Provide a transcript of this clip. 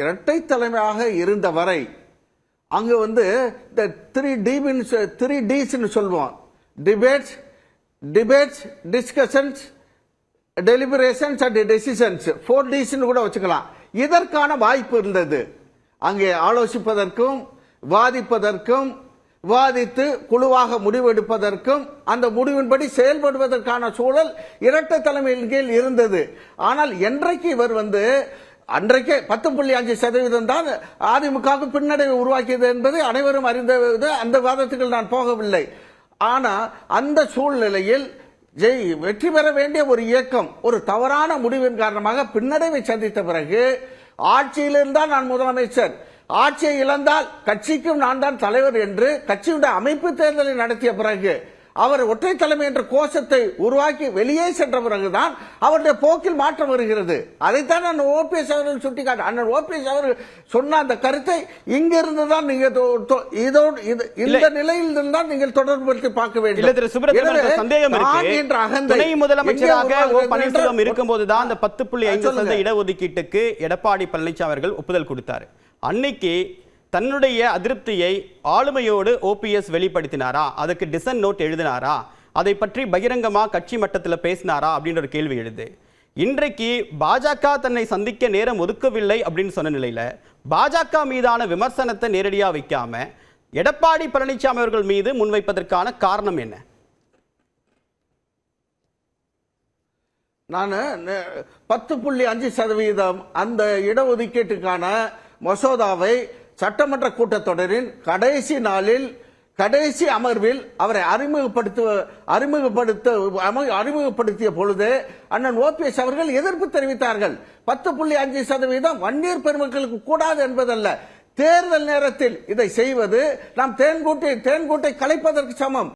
இரட்டை தலைமையாக இருந்த வரை அங்கு வந்து இந்த 3 Ds சொல்லுவோம். Debates, discussions, deliberations and decisions, 4 Ds கூட வச்சுக்கலாம். இதற்கான வாய்ப்பு இருந்தது. அங்கே ஆலோசிப்பதற்கும் விவாதிப்பதற்கும், விவாதித்து குழுவாக முடிவெடுப்பதற்கும், அந்த முடிவின்படி செயல்படுவதற்கான சூழல் இரட்டை தலைமையின் கீழ் இருந்தது. ஆனால் என்றைக்கு இவர் வந்து அன்றைக்கே 10.5% தான் அதிமுகவுக்கு பின்னடைவை உருவாக்கியது என்பது அனைவரும் அறிந்தது. அந்த விவாதத்துக்கு நான் போகவில்லை. ஆனா அந்த சூழ்நிலையில் வெற்றி பெற வேண்டிய ஒரு இயக்கம் ஒரு தவறான முடிவின் காரணமாக பின்னடைவை சந்தித்த பிறகு ஆட்சியில் இருந்தால் நான் முதலமைச்சர், ஆட்சியை இழந்தால் கட்சிக்கும் நான் தான் தலைவர் என்று கட்சியுடைய அமைப்பு தேர்தலை நடத்திய பிறகு அவர் ஒற்றை தலைமை என்ற கோஷத்தை உருவாக்கி வெளியே சென்ற பிறகுதான் அவருடைய போக்கில் மாற்றம் வருகிறது. அதைத்தான் அண்ணன் ஓபிஎஸ் அவர்கள் சுட்டிக்காட்டு. அண்ணன் ஓபிஎஸ் அவர்கள் சொன்ன அந்த கருத்தை இங்கிருந்து தான் நீங்க இந்த நிலையில் தான் நீங்கள் தொடர்புபடுத்தி பார்க்க வேண்டும். துணை முதலமைச்சராக ஓ பன்னீர்செல்வம் இருக்கும்போதுதான் அந்த 10.5% இடஒதுக்கீட்டுக்கு எடப்பாடி பழனிசாமி அவர்கள் ஒப்புதல் கொடுத்தார். அன்னைக்கு தன்னுடைய அதிருப்தியை ஆளுமையோடு ஓபிஎஸ் வெளிப்படுத்தினாரா? அதுக்கு டிசன் நோட் எழுதினாரா? அதை பற்றி பகிரங்கமா கட்சி மட்டத்தில் பேசினாரா அப்படின்ற ஒரு கேள்வி எழுது. இன்றைக்கு பாஜக தன்னை சந்திக்க நேரம் ஒதுக்கவில்லை அப்படின்னு சொன்ன நிலையில பாஜக மீதான விமர்சனத்தை நேரடியாக வைக்காம எடப்பாடி பழனிசாமி அவர்கள் மீது முன்வைப்பதற்கான காரணம் என்ன? நான் 10.5% அந்த இடஒதுக்கீட்டுக்கான மசோதாவை சட்டமன்ற கூட்டத்தொடரின் கடைசி நாளில் கடைசி அமர்வில் அவரை அறிமுகப்படுத்திய பொழுது அண்ணன் ஓபிஎஸ் அவர்கள் எதிர்ப்பு தெரிவித்தார்கள். 10.5% வன்னியர் பெருமக்களுக்கு கூடாது என்பதல்ல, தேர்தல் நேரத்தில் இதை செய்வது நாம் தேன்கூட்டை கலைப்பதற்கு சமம்.